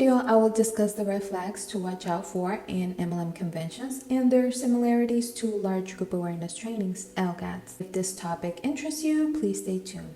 video, I will discuss the red flags to watch out for in MLM conventions and their similarities to large group awareness trainings, LGATs. If this topic interests you, please stay tuned.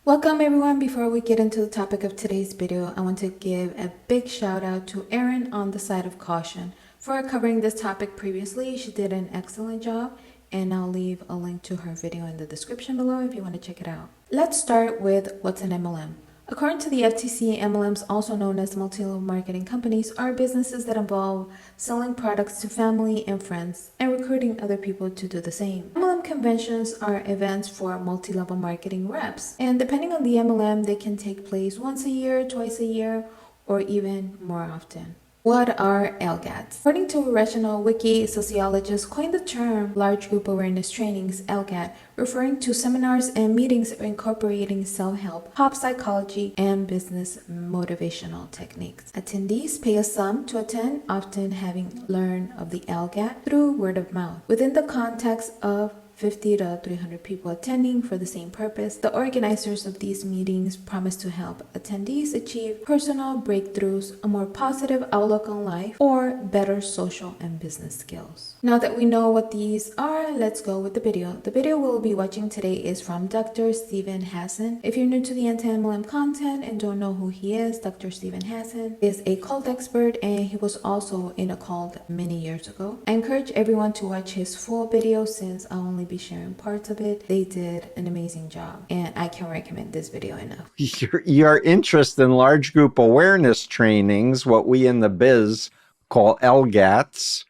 Welcome everyone. Before we get into the topic of today's video, I want to give a big shout out to Erin on the side of caution for covering this topic previously. She did an excellent job, and I'll leave a link to her video in the description below if you want to check it out. Let's start with what's an MLM. According to the FTC, MLMs, also known as multi-level marketing companies, are businesses that involve selling products to family and friends and recruiting other people to do the same. MLM conventions are events for multi-level marketing reps, and depending on the MLM, they can take place once a year, twice a year, or even more often. What are LGATs? According to Rational Wiki, sociologists coined the term large group awareness trainings, LGAT, referring to seminars and meetings incorporating self-help, pop psychology, and business motivational techniques. Attendees pay a sum to attend, often having learned of the LGAT through word of mouth. Within the context of 50 to 300 people attending for the same purpose, the organizers of these meetings promise to help attendees achieve personal breakthroughs, a more positive outlook on life, or better social and business skills. Now that we know what these are, let's go with the video. The video we'll be watching today is from Dr. Steven Hassan. If you're new to the anti-MLM content and don't know who he is, Dr. Steven Hassan is a cult expert, and he was also in a cult many years ago. I encourage everyone to watch his full video since I'll only be sharing parts of it. They did an amazing job, and I can't recommend this video enough. Your interest in large group awareness trainings, what we in the biz call LGATs,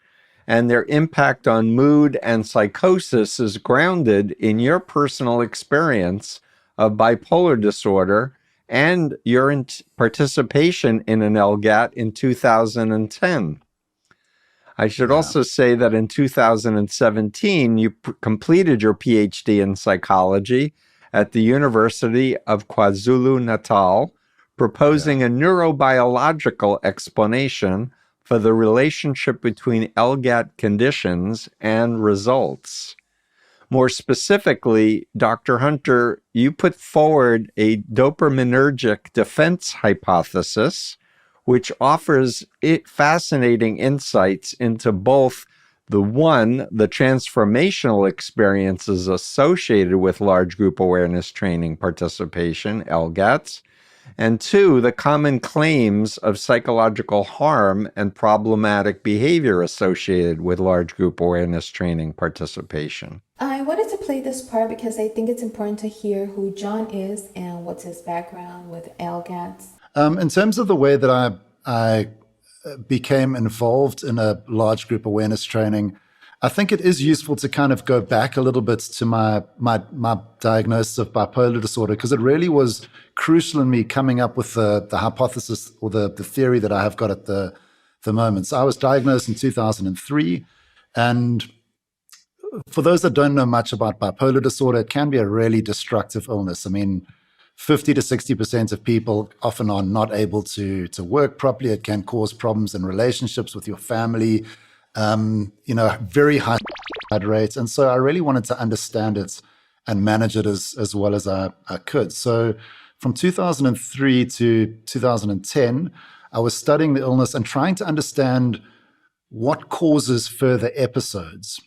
and their impact on mood and psychosis is grounded in your personal experience of bipolar disorder and your participation in an LGAT in 2010. I should also say that in 2017, you completed your Ph.D. in psychology at the University of KwaZulu-Natal, proposing a neurobiological explanation for the relationship between LGAT conditions and results. More specifically, Dr. Hunter, you put forward a dopaminergic defense hypothesis, which offers fascinating insights into both the transformational experiences associated with large group awareness training participation, LGATs, and two, the common claims of psychological harm and problematic behavior associated with large group awareness training participation. I wanted to play this part because I think it's important to hear who John is and what's his background with LGATs. In terms of the way that I became involved in a large group awareness training, I think it is useful to kind of go back a little bit to my diagnosis of bipolar disorder, because it really was crucial in me coming up with the hypothesis or the theory that I have got at the moment. So I was diagnosed in 2003, and for those that don't know much about bipolar disorder, it can be a really destructive illness. I mean, 50 to 60% of people often are not able to work properly. It can cause problems in relationships with your family, very high rates. And so I really wanted to understand it and manage it as well as I could. So from 2003 to 2010, I was studying the illness and trying to understand what causes further episodes.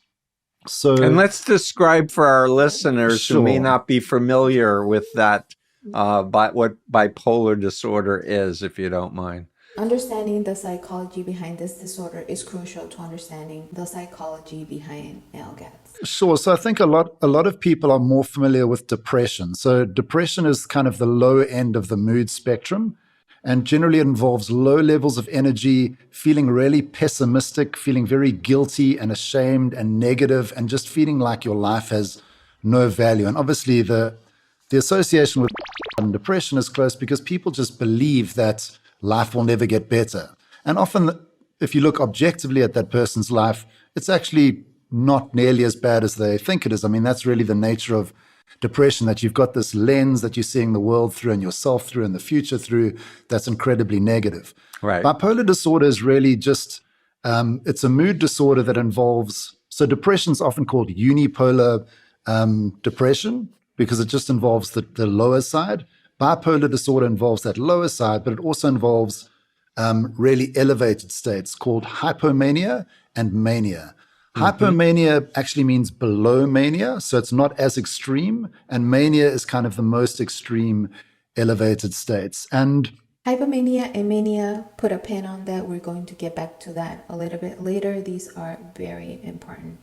And let's describe for our listeners who may not be familiar with that, what bipolar disorder is, if you don't mind. Understanding the psychology behind this disorder is crucial to understanding the psychology behind LGATs. Sure. So I think a lot of people are more familiar with depression. So depression is kind of the low end of the mood spectrum, and generally it involves low levels of energy, feeling really pessimistic, feeling very guilty and ashamed and negative, and just feeling like your life has no value. And obviously the association with depression is close because people just believe that life will never get better. And often, if you look objectively at that person's life, it's actually not nearly as bad as they think it is. I mean, that's really the nature of depression, that you've got this lens that you're seeing the world through and yourself through and the future through that's incredibly negative. Right. Bipolar disorder is really just, it's a mood disorder that involves So depression is often called unipolar depression because it just involves the lower side. Bipolar disorder involves that lower side, but it also involves really elevated states called hypomania and mania. Hypomania actually means below mania, so it's not as extreme, and mania is kind of the most extreme elevated states. And Hypomania and mania, put a pin on that. We're going to get back to that a little bit later. These are very important.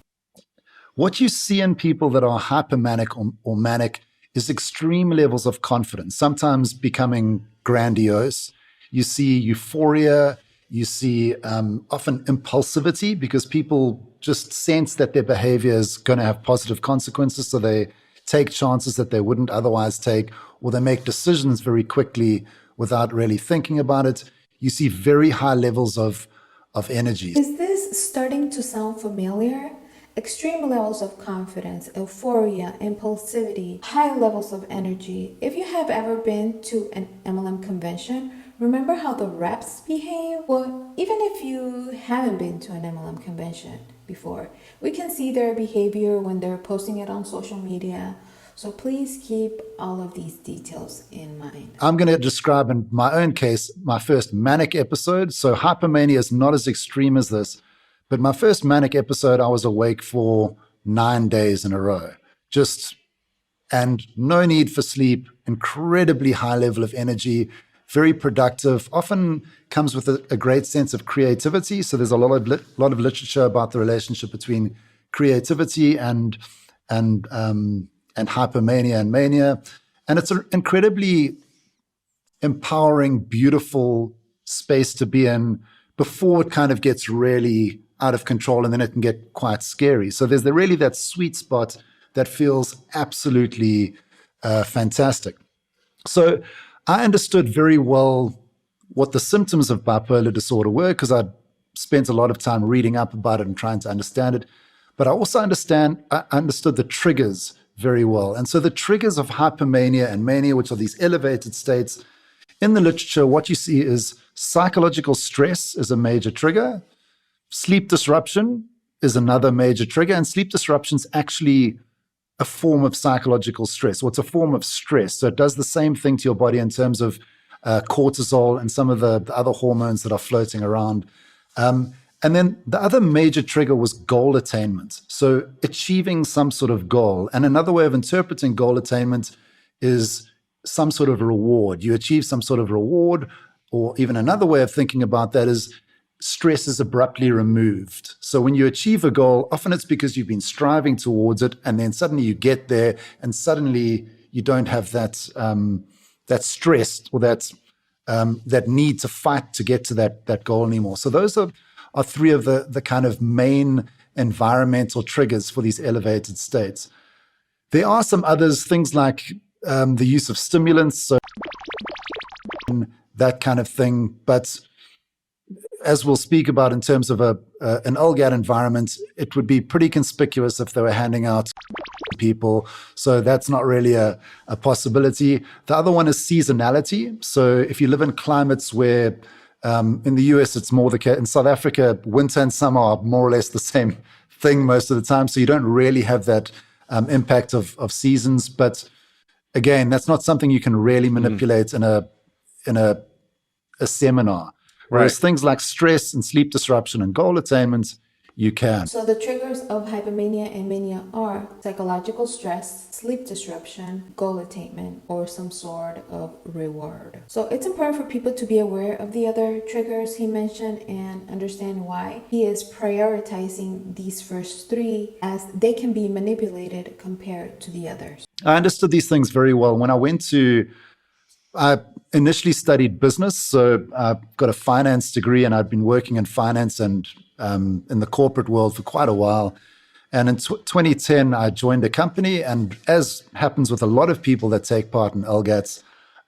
what you see in people that are hypermanic or manic is extreme levels of confidence, sometimes becoming grandiose. You see euphoria, you see often impulsivity because people just sense that their behavior is going to have positive consequences, so they take chances that they wouldn't otherwise take, or they make decisions very quickly without really thinking about it. You see very high levels of energy. Is this starting to sound familiar? Extreme levels of confidence, euphoria, impulsivity, high levels of energy. If you have ever been to an MLM convention, remember how the reps behave? Well, even if you haven't been to an MLM convention before, we can see their behavior when they're posting it on social media. So please keep all of these details in mind. I'm going to describe in my own case my first manic episode. So hypomania is not as extreme as this, but my first manic episode, I was awake for 9 days in a row. And no need for sleep, incredibly high level of energy, very productive, often comes with a great sense of creativity. So there's a lot of literature about the relationship between creativity and hypomania and mania. And it's an incredibly empowering, beautiful space to be in before it kind of gets really out of control, and then it can get quite scary. So there's really that sweet spot that feels absolutely fantastic. So I understood very well what the symptoms of bipolar disorder were because I'd spent a lot of time reading up about it and trying to understand it. But I also understood the triggers very well. And so the triggers of hypomania and mania, which are these elevated states, in the literature, what you see is psychological stress is a major trigger. Sleep disruption is another major trigger. And sleep disruption is actually a form of psychological stress, or it's a form of stress. So it does the same thing to your body in terms of cortisol and some of the other hormones that are floating around. And then the other major trigger was goal attainment. So achieving some sort of goal. And another way of interpreting goal attainment is some sort of reward. You achieve some sort of reward, or even another way of thinking about that is stress is abruptly removed. So when you achieve a goal, often it's because you've been striving towards it, and then suddenly you get there, and suddenly you don't have that that stress or that need to fight to get to that goal anymore. So those are three of the kind of main environmental triggers for these elevated states. There are some others, things like the use of stimulants, so that kind of thing. But as we'll speak about in terms of an LGAT environment, it would be pretty conspicuous if they were handing out people. So that's not really a possibility. The other one is seasonality. So if you live in climates where in the US, it's more the case. In South Africa, winter and summer are more or less the same thing most of the time. So you don't really have that impact of seasons. But again, that's not something you can really manipulate in a seminar. Whereas things like stress and sleep disruption and goal attainment, you can. So the triggers of hypomania and mania are psychological stress, sleep disruption, goal attainment, or some sort of reward. So it's important for people to be aware of the other triggers he mentioned and understand why he is prioritizing these first three, as they can be manipulated compared to the others. I understood these things very well. When I initially studied business, so I got a finance degree, and I'd been working in finance and in the corporate world for quite a while. And in 2010, I joined a company, and as happens with a lot of people that take part in LGATs,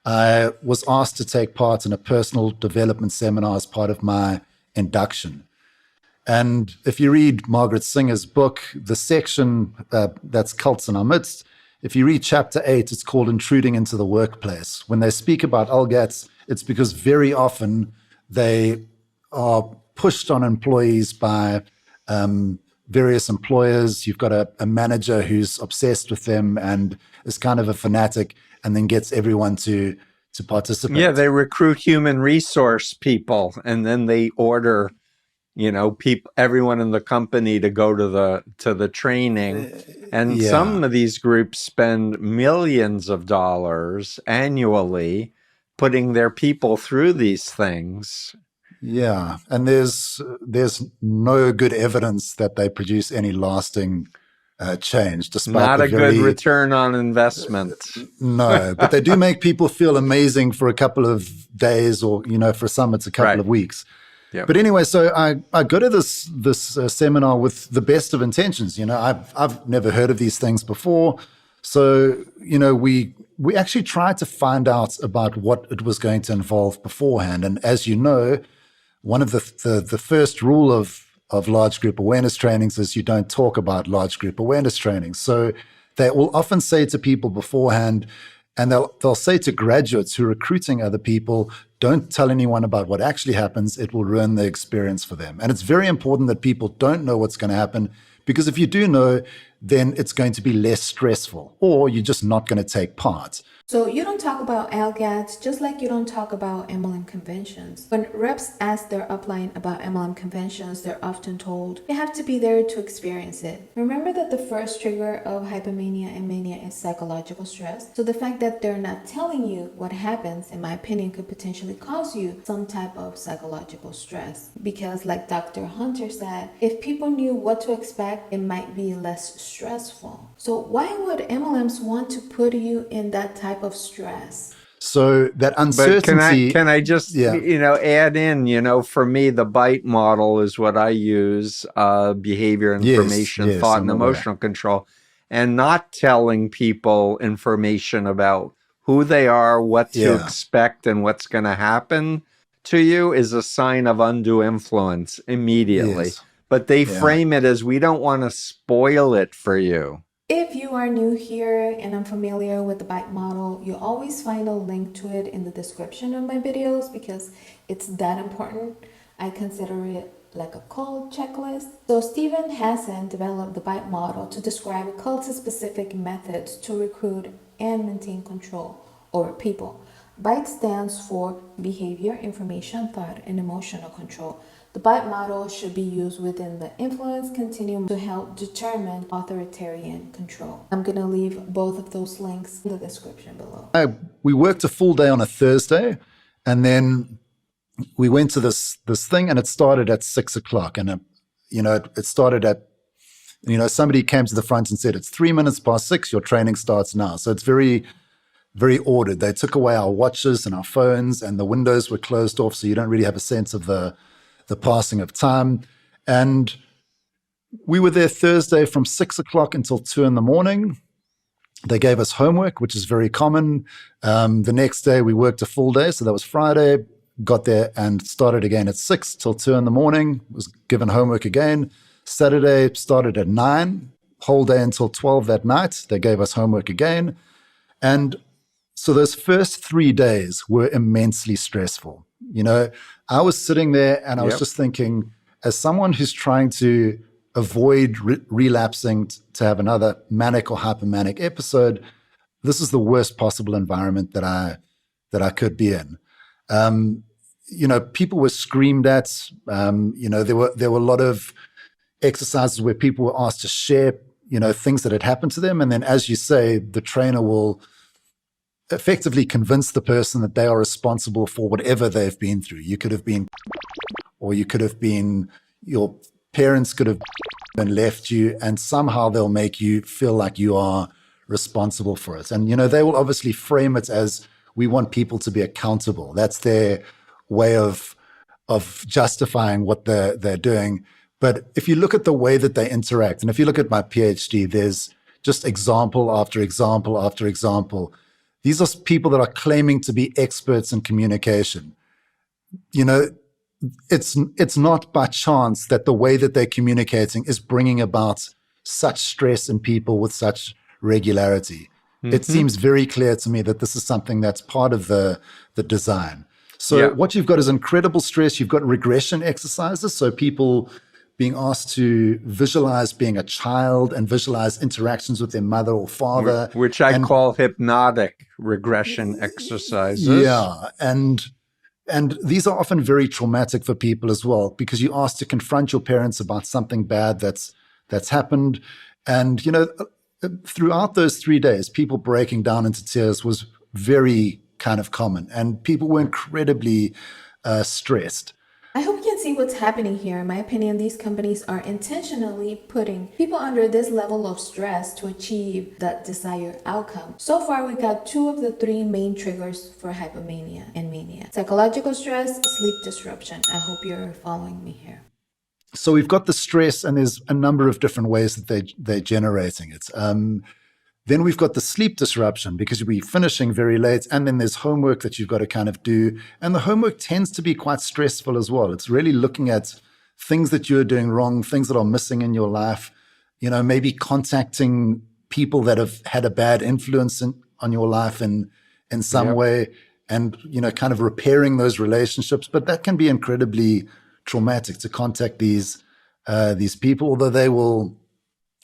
I was asked to take part in a personal development seminar as part of my induction. And if you read Margaret Singer's book, the section that's Cults in Our Midst, if you read chapter 8, it's called Intruding into the Workplace. When they speak about LGATs, it's because very often they are pushed on employees by various employers. You've got a manager who's obsessed with them and is kind of a fanatic, and then gets everyone to participate. Yeah, they recruit human resource people, and then they order, everyone in the company to go to the training. And some of these groups spend millions of dollars annually putting their people through these things. Yeah, and there's no good evidence that they produce any lasting change, despite not a good return on investment. No, but they do make people feel amazing for a couple of days, or for some it's a couple of weeks. Yep. But anyway, so I go to this seminar with the best of intentions. I've never heard of these things before, so we actually tried to find out about what it was going to involve beforehand. And as you know, one of the first rule of large group awareness trainings is you don't talk about large group awareness trainings. So they will often say to people beforehand, and they'll say to graduates who are recruiting other people, don't tell anyone about what actually happens. It will ruin the experience for them. And it's very important that people don't know what's going to happen, because if you do know, then it's going to be less stressful, or you're just not going to take part. So you don't talk about LGATs, just like you don't talk about MLM conventions. When reps ask their upline about MLM conventions, they're often told you have to be there to experience it. Remember that the first trigger of hypomania and mania is psychological stress. So the fact that they're not telling you what happens, in my opinion, could potentially cause you some type of psychological stress. Because like Dr. Hunter said, if people knew what to expect, it might be less stressful. So why would MLMs want to put you in that type of stress? So that uncertainty. But can I just add in, for me, the BITE model is what I use, behavior, information, thought, and emotional control, and not telling people information about who they are, what to expect, and what's going to happen to you is a sign of undue influence immediately. Yes. But they frame it as, we don't want to spoil it for you. If you are new here and unfamiliar with the BITE model, you'll always find a link to it in the description of my videos, because it's that important. I consider it like a cult checklist. So Stephen Hassan developed the BITE model to describe cult-specific methods to recruit and maintain control over people. BITE stands for behavior, information, thought, and emotional control. The BITE model should be used within the influence continuum to help determine authoritarian control. I'm going to leave both of those links in the description below. We worked a full day on a Thursday, and then we went to this thing, and it started at 6 o'clock. And, it started at, somebody came to the front and said, it's 3 minutes past 6, your training starts now. So it's very, very ordered. They took away our watches and our phones, and the windows were closed off, so you don't really have a sense of the passing of time. And we were there Thursday from 6 o'clock until 2 in the morning. They gave us homework, which is very common. The next day we worked a full day. So that was Friday, got there and started again at 6 till 2 in the morning, was given homework again. Saturday started at 9, whole day until 12 that night. They gave us homework again. And so those first 3 days were immensely stressful. I was sitting there and I was just thinking, as someone who's trying to avoid relapsing to have another manic or hypomanic episode, this is the worst possible environment that I could be in. People were screamed at. There were a lot of exercises where people were asked to share, things that had happened to them. And then, as you say, the trainer will effectively convince the person that they are responsible for whatever they've been through. You could have been, or you could have been, your parents could have been left you, and somehow they'll make you feel like you are responsible for it. And, they will obviously frame it as, we want people to be accountable. That's their way of justifying what they're doing. But if you look at the way that they interact, and if you look at my PhD, there's just example after example after example. These are people that are claiming to be experts in communication. It's not by chance that the way that they're communicating is bringing about such stress in people with such regularity. Mm-hmm. It seems very clear to me that this is something that's part of the design. So what you've got is incredible stress. You've got regression exercises. So people being asked to visualize being a child and visualize interactions with their mother or father. Which I call hypnotic regression exercises. Yeah. And these are often very traumatic for people as well, because you're asked to confront your parents about something bad that's happened. And, throughout those 3 days, people breaking down into tears was very kind of common. And people were incredibly stressed. I hope you can see what's happening here. In my opinion, these companies are intentionally putting people under this level of stress to achieve that desired outcome. So far, we got 2 of the 3 main triggers for hypomania and mania: psychological stress, sleep disruption. I hope you're following me here. So we've got the stress, and there's a number of different ways that they're generating it. Then we've got the sleep disruption, because you'll be finishing very late, and then there's homework that you've got to kind of do. And the homework tends to be quite stressful as well. It's really looking at things that you're doing wrong, things that are missing in your life, maybe contacting people that have had a bad influence on your life in some way, and, kind of repairing those relationships. But that can be incredibly traumatic to contact these people, although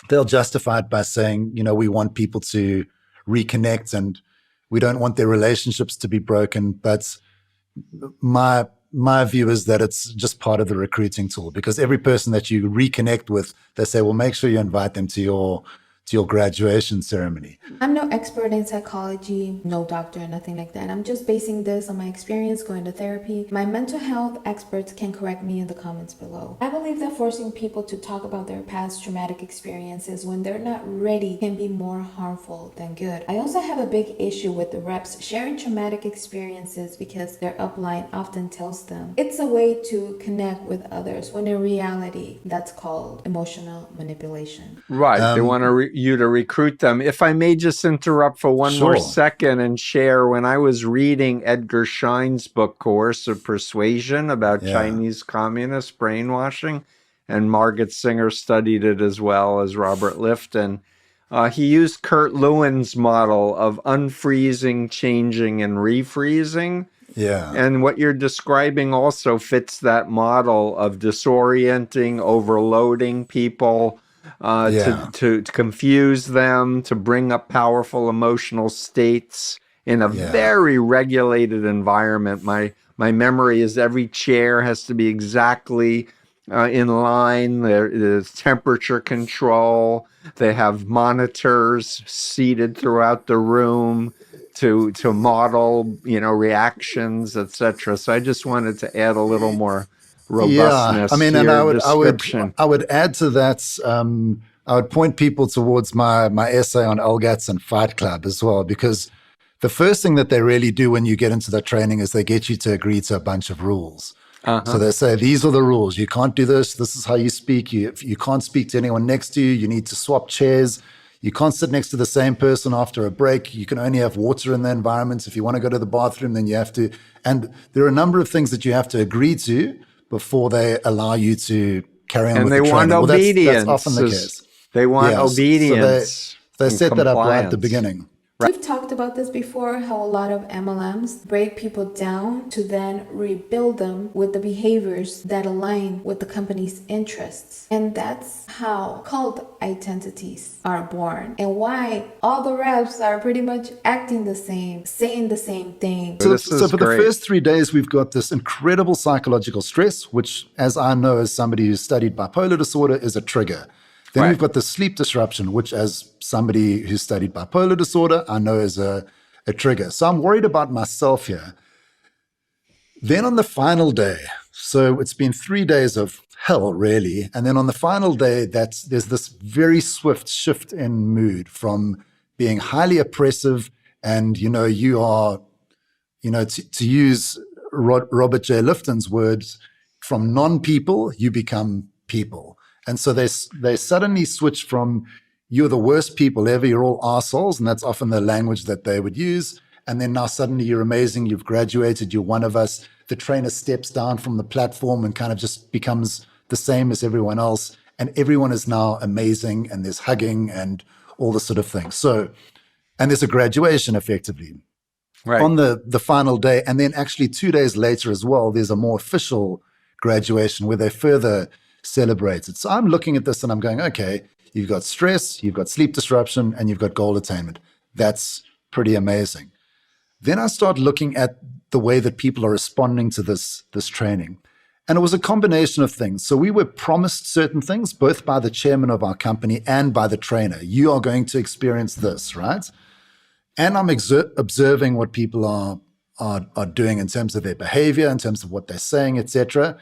they'll justify it by saying, we want people to reconnect and we don't want their relationships to be broken. But my view is that it's just part of the recruiting tool, because every person that you reconnect with, they say, well, make sure you invite them to your graduation ceremony. I'm no expert in psychology, no doctor, nothing like that. I'm just basing this on my experience going to therapy. My mental health experts can correct me in the comments below. I believe that forcing people to talk about their past traumatic experiences when they're not ready can be more harmful than good. I also have a big issue with the reps sharing traumatic experiences, because their upline often tells them it's a way to connect with others, when in reality, that's called emotional manipulation. Right. They want you to recruit them. If I may just interrupt for one more second and share, when I was reading Edgar Schein's book, Coercive Persuasion, about Chinese communist brainwashing, and Margaret Singer studied it as well as Robert Lifton, he used Kurt Lewin's model of unfreezing, changing, and refreezing. Yeah. And what you're describing also fits that model of disorienting, overloading people, to confuse them, to bring up powerful emotional states in a very regulated environment. My memory is every chair has to be exactly in line. There's temperature control. They have monitors seated throughout the room to model, reactions, etc. So I just wanted to add a little more robustness. I mean, to and your I would add to that. I would point people towards my essay on LGATs and Fight Club as well, because the first thing that they really do when you get into the training is they get you to agree to a bunch of rules. So they say, these are the rules. You can't do this. This is how you speak. You can't speak to anyone next to you. You need to swap chairs. You can't sit next to the same person after a break. You can only have water in the environment. If you want to go to the bathroom, then you have to. And there are a number of ththings that you have to agree to before they allow you to carry on with the training. And they want obedience. That's often the case. They want obedience. So they set that up right at the beginning. Right. We've talked about this before, how a lot of MLMs break people down to then rebuild them with the behaviors that align with the company's interests. And that's how cult identities are born, and why all the reps are pretty much acting the same, saying the same thing. So for the first 3 days, we've got this incredible psychological stress, which, as I know, as somebody who's studied bipolar disorder, is a trigger. Then we've got the sleep disruption, which, as somebody who's studied bipolar disorder, I know is a trigger. So I'm worried about myself here. Then on the final day, so it's been 3 days of hell, really. And then on the final day, there's this very swift shift in mood from being highly oppressive and, you are, to use Robert J. Lifton's words, from non-people, you become people. And so they suddenly switch from, you're the worst people ever, you're all assholes, and that's often the language that they would use. And then now suddenly you're amazing, you've graduated, you're one of us. The trainer steps down from the platform and kind of just becomes the same as everyone else. And everyone is now amazing, and there's hugging and all this sort of thing. So, and there's a graduation effectively on the final day. And then actually 2 days later as well, there's a more official graduation where they further celebrated. So I'm looking at this and I'm going, okay, you've got stress, you've got sleep disruption, and you've got goal attainment. That's pretty amazing. Then I start looking at the way that people are responding to this training. And it was a combination of things. So we were promised certain things, both by the chairman of our company and by the trainer. You are going to experience this, right? And I'm observing what people are doing in terms of their behavior, in terms of what they're saying, etc.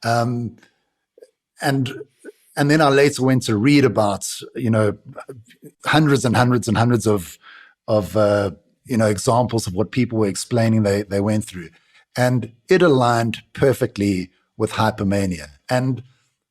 And then I later went to read about, hundreds and hundreds and hundreds of examples of what people were explaining they went through. And it aligned perfectly with hypomania. And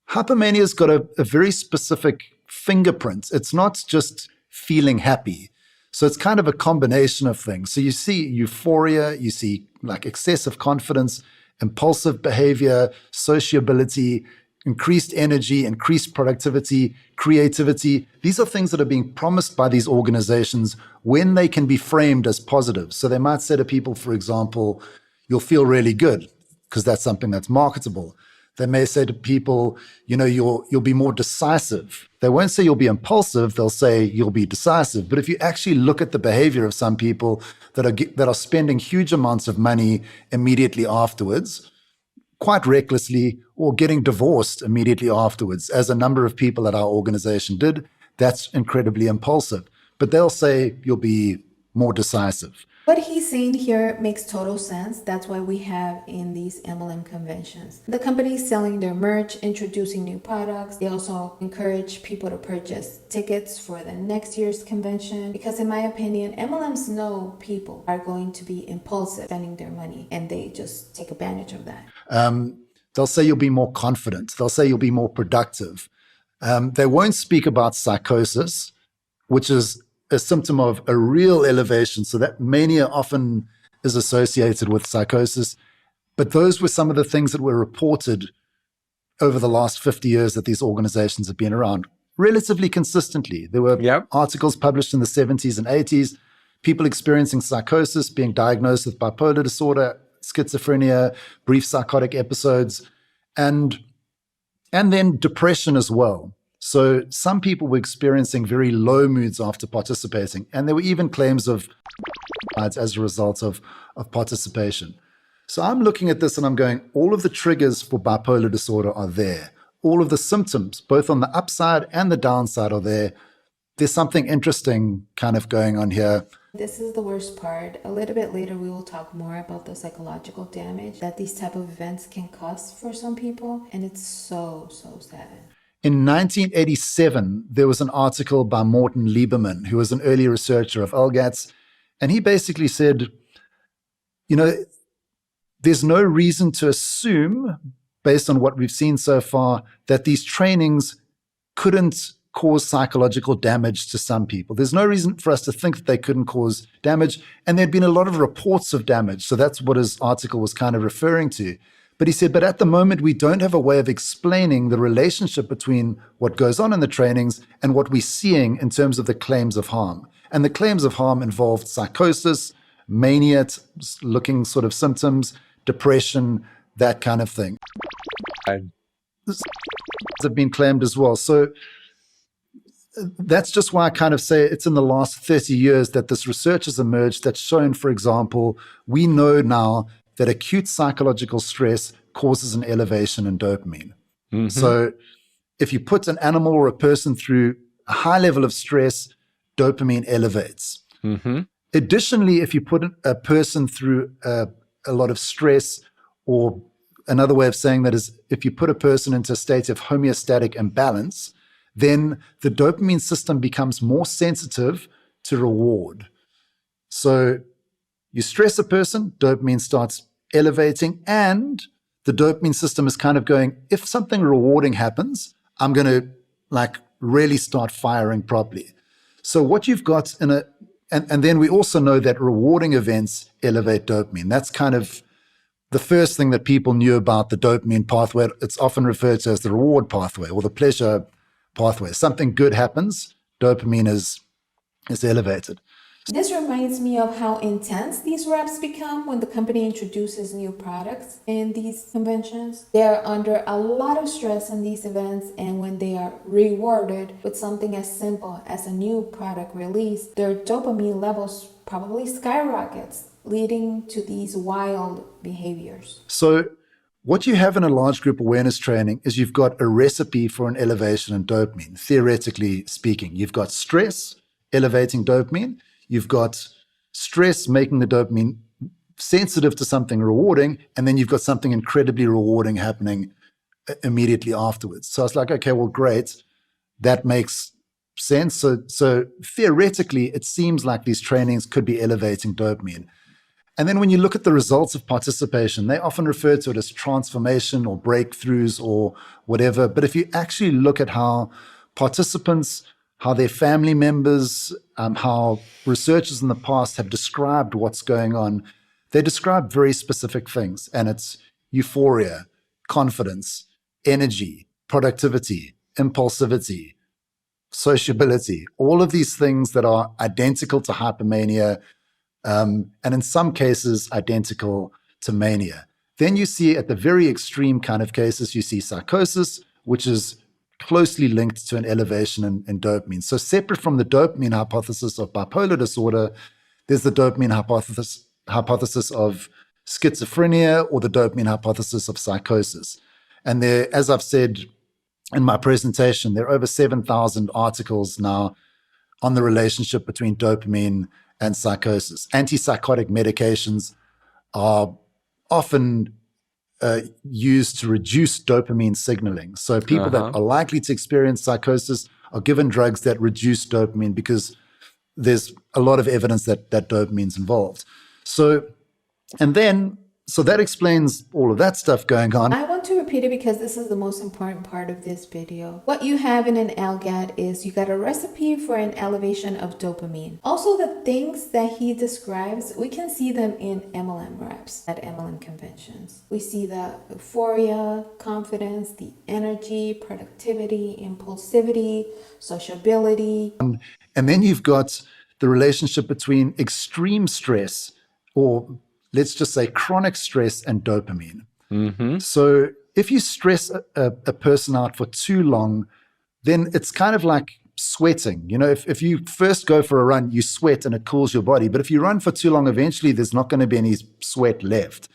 hypomania's got a very specific fingerprint. It's not just feeling happy. So it's kind of a combination of things. So you see euphoria, you see like excessive confidence, impulsive behavior, sociability, increased energy, increased productivity, creativity. These are things that are being promised by these organizations when they can be framed as positive. So they might say to people, for example, you'll feel really good because that's something that's marketable. They may say to people, you'll be more decisive. They won't say you'll be impulsive. They'll say you'll be decisive. But if you actually look at the behavior of some people that are spending huge amounts of money immediately afterwards, quite recklessly, or getting divorced immediately afterwards, as a number of people at our organization did, that's incredibly impulsive. But they'll say you'll be more decisive. What he's saying here makes total sense. That's why we have in these MLM conventions. The companies selling their merch, introducing new products. They also encourage people to purchase tickets for the next year's convention. Because in my opinion, MLMs know people are going to be impulsive spending their money, and they just take advantage of that. They'll say you'll be more confident. They'll say you'll be more productive. They won't speak about psychosis, which is a symptom of a real elevation. So that mania often is associated with psychosis. But those were some of the things that were reported over the last 50 years that these organizations have been around relatively consistently. There were articles published in the 70s and 80s, people experiencing psychosis, being diagnosed with bipolar disorder, schizophrenia, brief psychotic episodes, and then depression as well. So some people were experiencing very low moods after participating, and there were even claims of as a result of participation. So I'm looking at this and I'm going, all of the triggers for bipolar disorder are there. All of the symptoms, both on the upside and the downside, are there. There's something interesting kind of going on here. This is the worst part. A little bit later, we will talk more about the psychological damage that these type of events can cause for some people, and it's so sad. In 1987, there was an article by Morton Lieberman, who was an early researcher of LGATs, and he basically said, there's no reason to assume, based on what we've seen so far, that these trainings couldn't cause psychological damage to some people. There's no reason for us to think that they couldn't cause damage, and there'd been a lot of reports of damage, so that's what his article was kind of referring to. But he said, but at the moment, we don't have a way of explaining the relationship between what goes on in the trainings and what we're seeing in terms of the claims of harm. And the claims of harm involved psychosis, mania, looking sort of symptoms, depression, that kind of thing. Have been claimed as well. So that's just why I kind of say it's in the last 30 years that this research has emerged that's shown, for example, we know now that acute psychological stress causes an elevation in dopamine. Mm-hmm. So if you put an animal or a person through a high level of stress, dopamine elevates. Mm-hmm. Additionally, if you put a person through a lot of stress, or another way of saying that is if you put a person into a state of homeostatic imbalance, then the dopamine system becomes more sensitive to reward. So you stress a person, dopamine starts elevating, and the dopamine system is kind of going, if something rewarding happens, I'm going to really start firing properly. So what you've got and then we also know that rewarding events elevate dopamine. That's kind of the first thing that people knew about the dopamine pathway. It's often referred to as the reward pathway or the pleasure pathway. Something good happens, dopamine is elevated. This reminds me of how intense these reps become when the company introduces new products in these conventions. They are under a lot of stress in these events, and when they are rewarded with something as simple as a new product release, their dopamine levels probably skyrockets, leading to these wild behaviors. So what you have in a large group awareness training is you've got a recipe for an elevation in dopamine, theoretically speaking. You've got stress elevating dopamine. You've got stress making the dopamine sensitive to something rewarding, and then you've got something incredibly rewarding happening immediately afterwards. So it's like, okay, well, great. That makes sense. So theoretically, it seems like these trainings could be elevating dopamine. And then when you look at the results of participation, they often refer to it as transformation or breakthroughs or whatever. But if you actually look at how participants, how their family members, how researchers in the past have described what's going on, they describe very specific things. And it's euphoria, confidence, energy, productivity, impulsivity, sociability, all of these things that are identical to hypomania, and in some cases identical to mania. Then you see at the very extreme kind of cases, you see psychosis, which is closely linked to an elevation in dopamine. So separate from the dopamine hypothesis of bipolar disorder, there's the dopamine hypothesis of schizophrenia or the dopamine hypothesis of psychosis. And there, as I've said in my presentation, there are over 7,000 articles now on the relationship between dopamine and psychosis. Antipsychotic medications are often used to reduce dopamine signaling. So people that are likely to experience psychosis are given drugs that reduce dopamine because there's a lot of evidence that dopamine's involved. So that explains all of that stuff going on. I want to repeat it because this is the most important part of this video. What you have in an LGAT is you got a recipe for an elevation of dopamine. Also, the things that he describes, we can see them in MLM reps at MLM conventions. We see the euphoria, confidence, the energy, productivity, impulsivity, sociability. And then you've got the relationship between extreme stress, or let's just say chronic stress, and dopamine. So if you stress a person out for too long, then it's kind of like sweating. You know, if you first go for a run, you sweat and it cools your body. But if you run for too long, eventually there's not going to be any sweat left.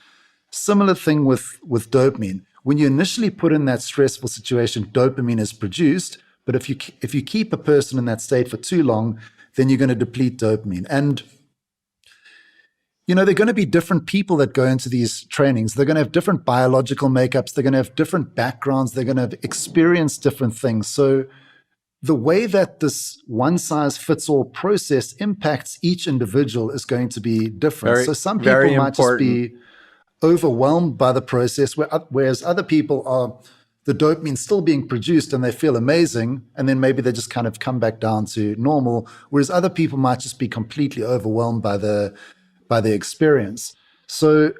Similar thing with dopamine. When you initially put in that stressful situation, dopamine is produced. But if you keep a person in that state for too long, then you're going to deplete dopamine. And you know, there are going to be different people that go into these trainings. They're going to have different biological makeups. They're going to have different backgrounds. They're going to have experienced different things. So the way that this one-size-fits-all process impacts each individual is going to be different. So some people might just be overwhelmed by the process, whereas other people are, the dopamine still being produced and they feel amazing, and then maybe they just kind of come back down to normal, whereas other people might just be completely overwhelmed by the experience. So,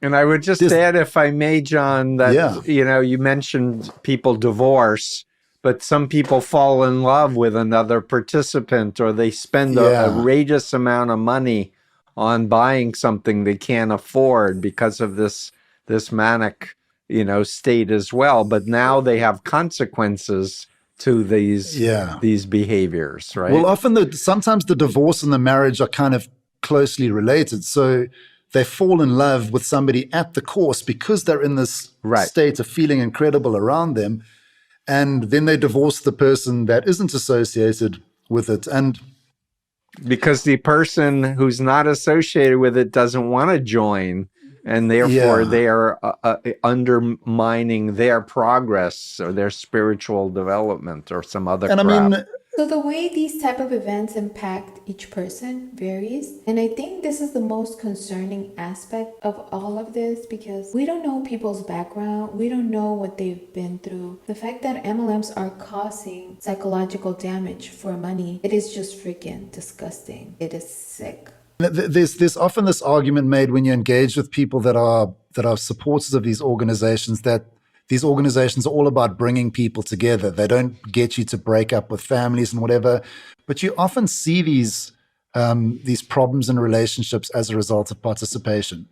and I would just add, if I may, John, that, you know, you mentioned people divorce, but some people fall in love with another participant, or they spend an outrageous amount of money on buying something they can't afford because of this manic, you know, state as well. But now they have consequences to these behaviors, right? Well, often sometimes the divorce and the marriage are kind of closely related. So they fall in love with somebody at the course because they're in this state of feeling incredible around them. And then they divorce the person that isn't associated with it. And because the person who's not associated with it doesn't want to join, and therefore they are undermining their progress or their spiritual development or some other crap. I mean, so the way these type of events impact each person varies. And I think this is the most concerning aspect of all of this, because we don't know people's background. We don't know what they've been through. The fact that MLMs are causing psychological damage for money, it is just freaking disgusting. It is sick. There's often this argument made when you engage with people that are supporters of these organizations, that these organizations are all about bringing people together. They don't get you to break up with families and whatever. But you often see these these problems in relationships as a result of participation.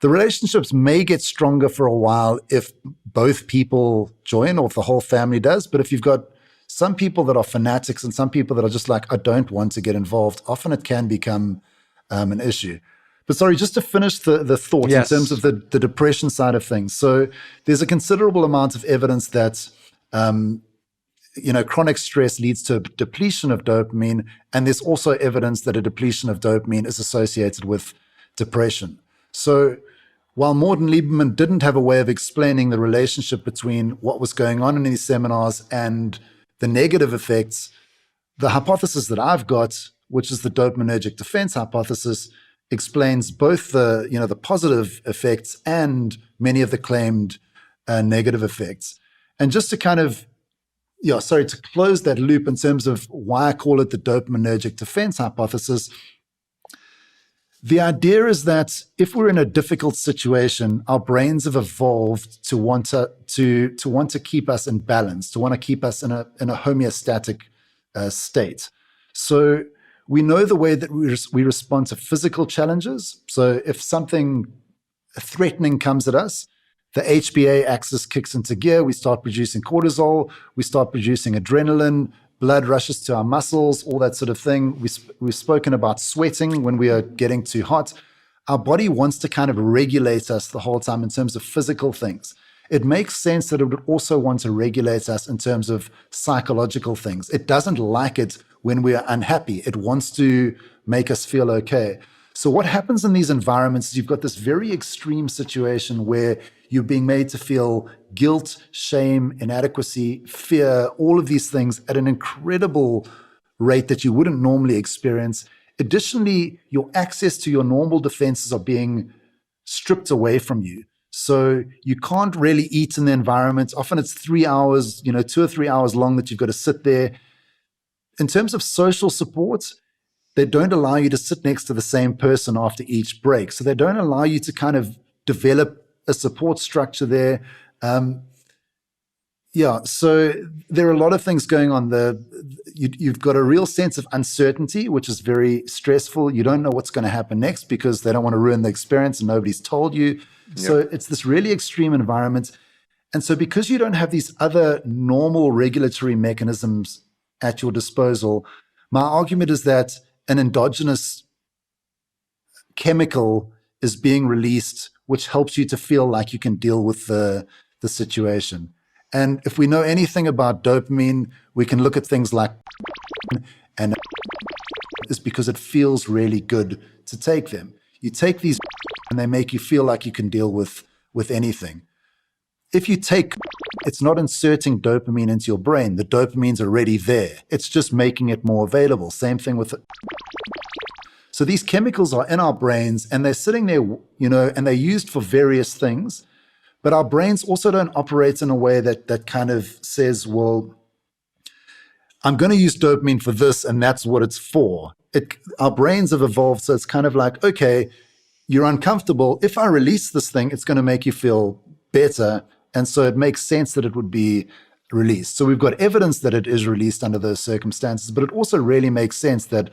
The relationships may get stronger for a while if both people join or if the whole family does. But if you've got some people that are fanatics and some people that are just like, I don't want to get involved, often it can become an issue. But sorry, just to finish the thought Yes. in terms of the depression side of things. So there's a considerable amount of evidence that chronic stress leads to a depletion of dopamine. And there's also evidence that a depletion of dopamine is associated with depression. So while Morten Lieberman didn't have a way of explaining the relationship between what was going on in these seminars and the negative effects, the hypothesis that I've got, which is the dopaminergic defense hypothesis, explains both the positive effects and many of the claimed negative effects. And just to kind of, to close that loop in terms of why I call it the dopaminergic defense hypothesis, the idea is that if we're in a difficult situation, our brains have evolved to want to keep us in balance, to want to keep us in a homeostatic state. So we know the way that we respond to physical challenges. So if something threatening comes at us, the HPA axis kicks into gear. We start producing cortisol. We start producing adrenaline. Blood rushes to our muscles, all that sort of thing. We've spoken about sweating when we are getting too hot. Our body wants to kind of regulate us the whole time in terms of physical things. It makes sense that it would also want to regulate us in terms of psychological things. It doesn't like it when we are unhappy. It wants to make us feel okay. So what happens in these environments is you've got this very extreme situation where you're being made to feel guilt, shame, inadequacy, fear, all of these things at an incredible rate that you wouldn't normally experience. Additionally, your access to your normal defenses are being stripped away from you. So you can't really eat in the environment. Often it's 3 hours, 2 or 3 hours long that you've got to sit there. In terms of social support, they don't allow you to sit next to the same person after each break. So they don't allow you to kind of develop a support structure there. So there are a lot of things going on. You've got a real sense of uncertainty, which is very stressful. You don't know what's going to happen next because they don't want to ruin the experience and nobody's told you. Yep. So it's this really extreme environment. And so because you don't have these other normal regulatory mechanisms at your disposal, my argument is that an endogenous chemical is being released which helps you to feel like you can deal with the situation. And if we know anything about dopamine, we can look at things like, and it's because it feels really good to take them. You take these and they make you feel like you can deal with anything. If you take, it's not inserting dopamine into your brain. The dopamine's already there. It's just making it more available. Same thing with So these chemicals are in our brains and they're sitting there, and they're used for various things. But our brains also don't operate in a way that kind of says, well, I'm going to use dopamine for this and that's what it's for. Our brains have evolved, so it's kind of like, okay, you're uncomfortable. If I release this thing, it's going to make you feel better. And so it makes sense that it would be released. So we've got evidence that it is released under those circumstances, but it also really makes sense that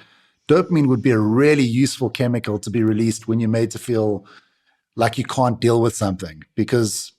dopamine would be a really useful chemical to be released when you're made to feel like you can't deal with something, because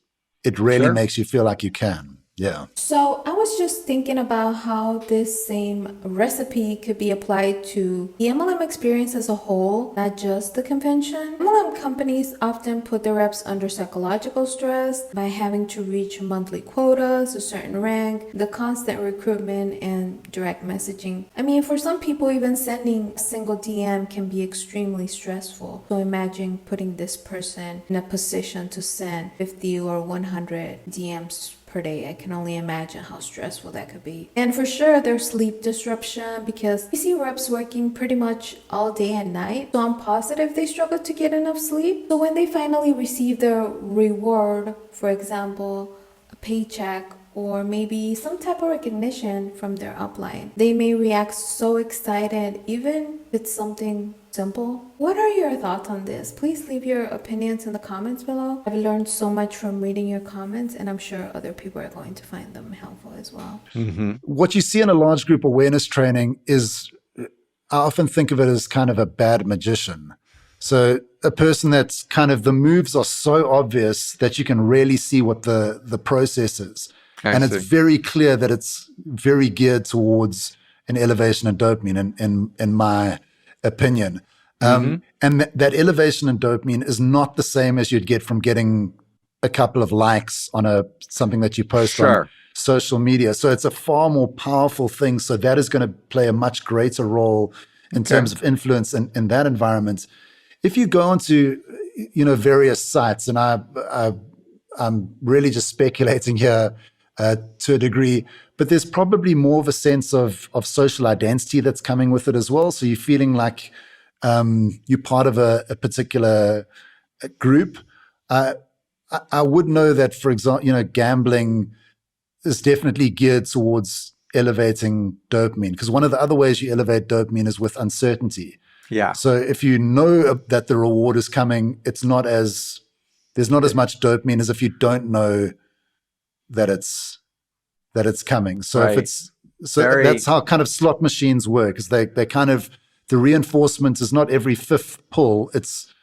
it really makes you feel like you can. Yeah. So I was just thinking about how this same recipe could be applied to the MLM experience as a whole, not just the convention. MLM companies often put their reps under psychological stress by having to reach monthly quotas, a certain rank, the constant recruitment, and direct messaging. I mean, for some people, even sending a single DM can be extremely stressful. So imagine putting this person in a position to send 50 or 100 DMs per day. I can only imagine how stressful that could be. And for sure, there's sleep disruption because we see reps working pretty much all day and night. So I'm positive they struggle to get enough sleep. So when they finally receive their reward, for example, a paycheck or maybe some type of recognition from their upline, they may react so excited, even if it's something simple. What are your thoughts on this? Please leave your opinions in the comments below. I've learned so much from reading your comments, and I'm sure other people are going to find them helpful as well. What you see in a large group awareness training is, I often think of it as kind of a bad magician. So a person that's kind of, the moves are so obvious that you can really see what the process is. I And see. it's very clear that it's very geared towards an elevation in dopamine, in my opinion. And that elevation in dopamine is not the same as you'd get from getting a couple of likes on something that you post on Sure. social media. So it's a far more powerful thing. So that is going to play a much greater role in terms of influence in that environment. If you go onto, various sites, and I'm really just speculating here to a degree, but there's probably more of a sense of social identity that's coming with it as well. So you're feeling like you're part of a particular group. I would know that, for example, gambling is definitely geared towards elevating dopamine, because one of the other ways you elevate dopamine is with uncertainty. Yeah. So if you know that the reward is coming, there's not as much dopamine as if you don't know that it's coming. So Right. if it's that's how kind of slot machines work, is they kind of, the reinforcement is not every fifth pull, it's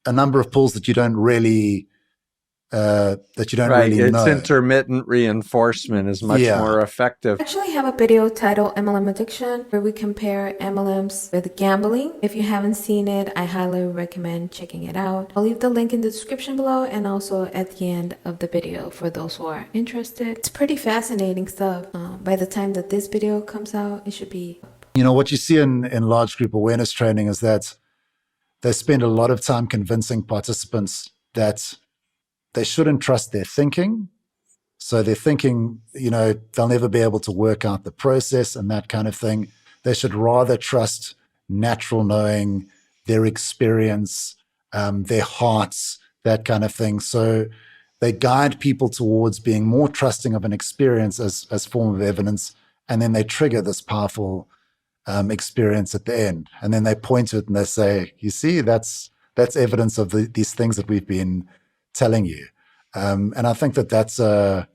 a number of pulls that you don't really Right. really know. It's intermittent reinforcement is much more effective. I actually have a video titled MLM Addiction where we compare MLMs with gambling. If you haven't seen it, I highly recommend checking it out. I'll leave the link in the description below and also at the end of the video for those who are interested. It's pretty fascinating stuff. By the time that this video comes out, it should be... What you see in large group awareness training is that they spend a lot of time convincing participants that they shouldn't trust their thinking. So they're thinking, they'll never be able to work out the process and that kind of thing. They should rather trust natural knowing, their experience, their hearts, that kind of thing. So they guide people towards being more trusting of an experience as form of evidence, and then they trigger this powerful experience at the end. And then they point to it and they say, you see, that's evidence of these things that we've been telling you. And I think that's I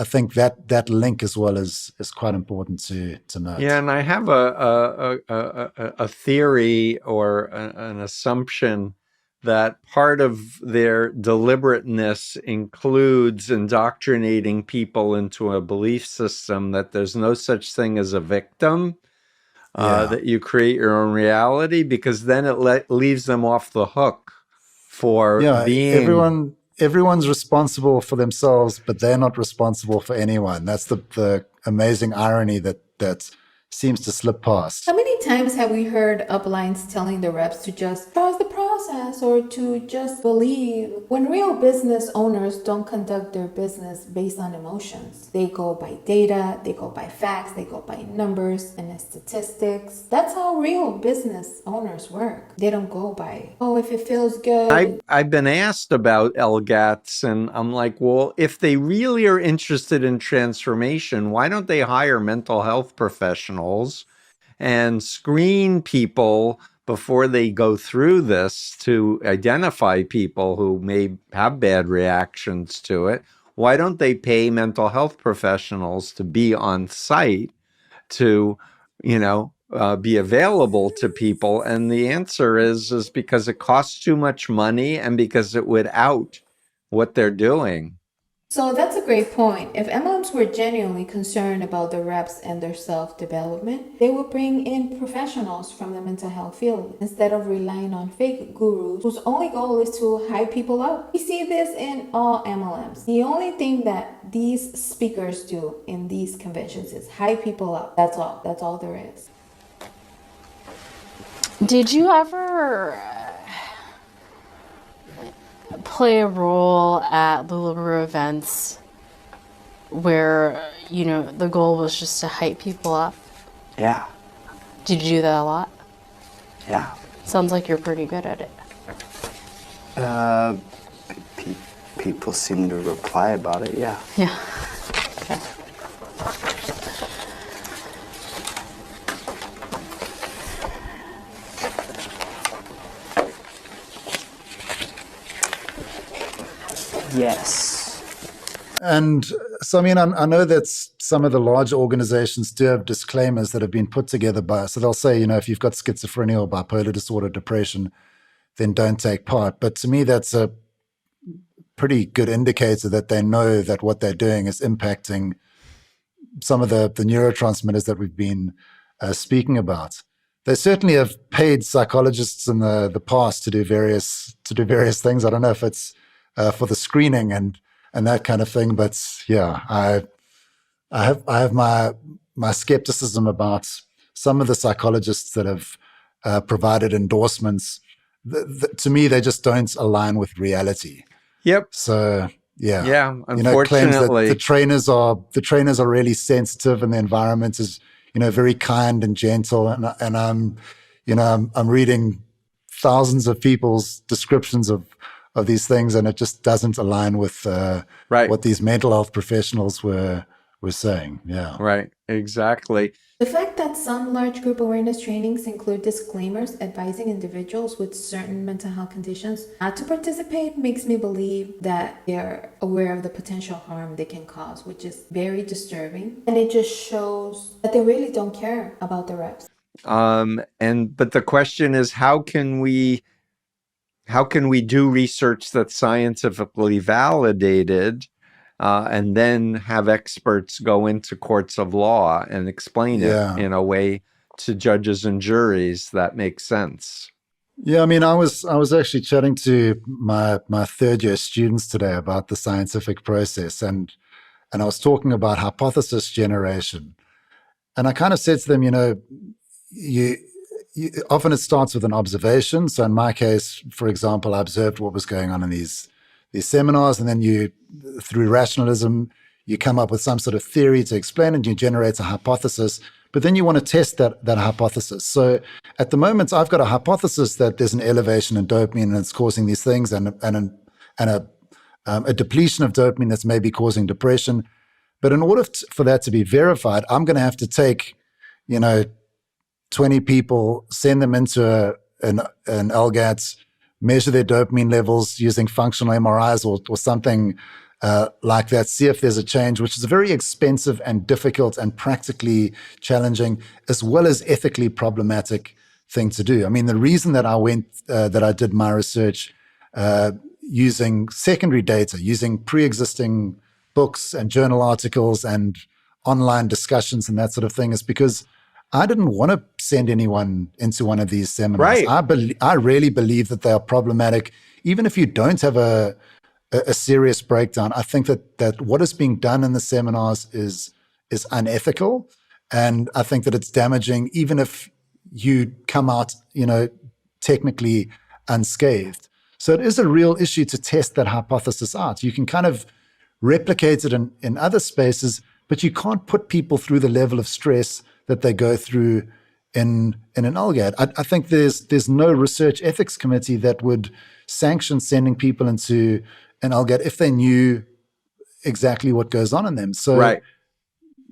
think that link as well is quite important to note. Yeah, and I have a theory or an assumption that part of their deliberateness includes indoctrinating people into a belief system that there's no such thing as a victim, that you create your own reality, because then it leaves them off the hook for being... Everyone's responsible for themselves, but they're not responsible for anyone. That's the amazing irony that seems to slip past. How many times have we heard uplines telling the reps to just trust the process or to just believe, when real business owners don't conduct their business based on emotions? They go by data, they go by facts, they go by numbers and statistics. That's how real business owners work. They don't go by, if it feels good. I've been asked about LGATs, and I'm like, well, if they really are interested in transformation, why don't they hire mental health professionals and screen people before they go through this to identify people who may have bad reactions to it? Why don't they pay mental health professionals to be on site to, be available to people? And the answer is because it costs too much money and because it would out what they're doing. So that's a great point. If MLMs were genuinely concerned about the reps and their self-development, they would bring in professionals from the mental health field instead of relying on fake gurus whose only goal is to hype people up. We see this in all MLMs. The only thing that these speakers do in these conventions is hype people up. That's all. That's all there is. Did you ever play a role at Lularoe events where, the goal was just to hype people up? Yeah. Did you do that a lot? Yeah. Sounds like you're pretty good at it. People seem to reply about it, yeah. Yeah. Okay. Yes. And so, I mean, I know that some of the larger organizations do have disclaimers that have been put together by, so they'll say, if you've got schizophrenia or bipolar disorder, depression, then don't take part. But to me, that's a pretty good indicator that they know that what they're doing is impacting some of the neurotransmitters that we've been speaking about. They certainly have paid psychologists in the past to do various things. I don't know if it's for the screening and that kind of thing, but yeah, I have my skepticism about some of the psychologists that have provided endorsements. To me, they just don't align with reality. Yep. So yeah, Yeah. claims that Unfortunately, the trainers are really sensitive and the environment is very kind and gentle, and I'm reading thousands of people's descriptions of these things, and it just doesn't align with right. what these mental health professionals were saying. Yeah. Right. Exactly. The fact that some large group awareness trainings include disclaimers advising individuals with certain mental health conditions not to participate makes me believe that they're aware of the potential harm they can cause, which is very disturbing. And it just shows that they really don't care about the reps. But the question is, how can we do research that's scientifically validated, and then have experts go into courts of law and explain it in a way to judges and juries that makes sense? Yeah, I mean, I was actually chatting to my third year students today about the scientific process, and I was talking about hypothesis generation, and I kind of said to them, you often it starts with an observation. So in my case, for example, I observed what was going on in these seminars, and then through rationalism, you come up with some sort of theory to explain it, and you generate a hypothesis. But then you want to test that hypothesis. So at the moment, I've got a hypothesis that there's an elevation in dopamine and it's causing these things, and a depletion of dopamine that's maybe causing depression. But in order for that to be verified, I'm going to have to take, 20 people, send them into an LGATs, measure their dopamine levels using functional MRIs or something like that, see if there's a change, which is a very expensive and difficult and practically challenging, as well as ethically problematic thing to do. I mean, the reason that I did my research using secondary data, using pre-existing books and journal articles and online discussions and that sort of thing, is because I didn't want to send anyone into one of these seminars. Right. I really believe that they are problematic, even if you don't have a serious breakdown. I think that what is being done in the seminars is unethical, and I think that it's damaging, even if you come out, technically unscathed. So it is a real issue to test that hypothesis out. You can kind of replicate it in other spaces, but you can't put people through the level of stress that they go through in an LGAT. I think there's no research ethics committee that would sanction sending people into an LGAT if they knew exactly what goes on in them. So, right.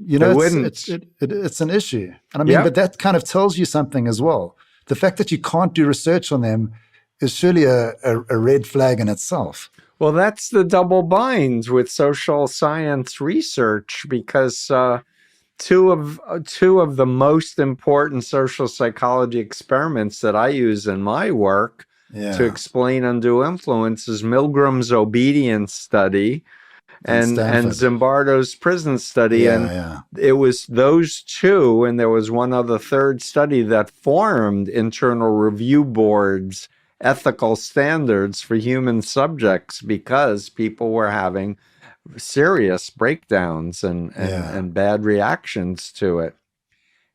It's an issue. And I mean, but that kind of tells you something as well. The fact that you can't do research on them is surely a red flag in itself. Well, that's the double bind with social science research, because two of the most important social psychology experiments that I use in my work to explain undue influence is Milgram's obedience study and Zimbardo's prison study. It was those two, and there was one other third study that formed internal review boards, ethical standards for human subjects, because people were having serious breakdowns and bad reactions to it.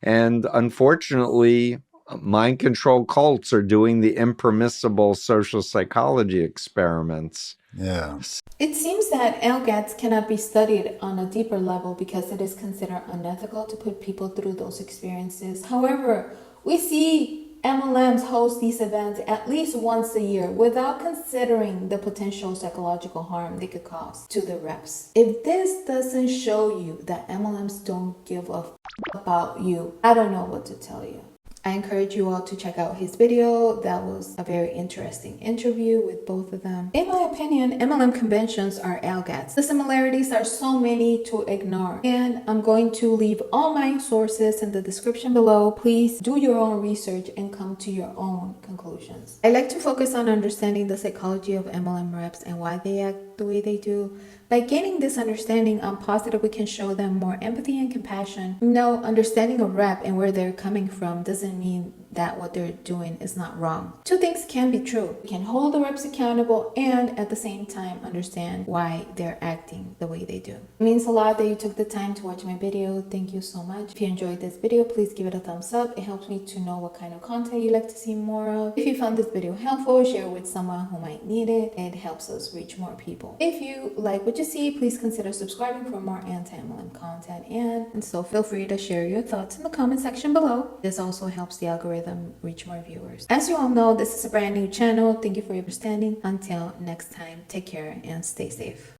And unfortunately, mind control cults are doing the impermissible social psychology experiments. Yeah. It seems that LGATs cannot be studied on a deeper level because it is considered unethical to put people through those experiences. However, we see MLMs host these events at least once a year without considering the potential psychological harm they could cause to the reps. If this doesn't show you that MLMs don't give a about you, I don't know what to tell you. I encourage you all to check out his video. That was a very interesting interview with both of them. In my opinion, MLM conventions are LGATs. The similarities are so many to ignore. And I'm going to leave all my sources in the description below. Please do your own research and come to your own conclusions. I like to focus on understanding the psychology of MLM reps and why they act the way they do. By gaining this understanding, I'm positive we can show them more empathy and compassion. No, understanding a rep and where they're coming from doesn't mean that what they're doing is not wrong. Two things can be true. We can hold the reps accountable and at the same time understand why they're acting the way they do. It means a lot that you took the time to watch my video. Thank you so much. If you enjoyed this video, please give it a thumbs up. It helps me to know what kind of content you'd like to see more of. If you found this video helpful, share it with someone who might need it. It helps us reach more people. If you like what you see, please consider subscribing for more anti-MLM content, and so feel free to share your thoughts in the comment section below. This also helps the algorithm reach more viewers. As you all know, this is a brand new channel. Thank you for your understanding. Until next time, take care and stay safe.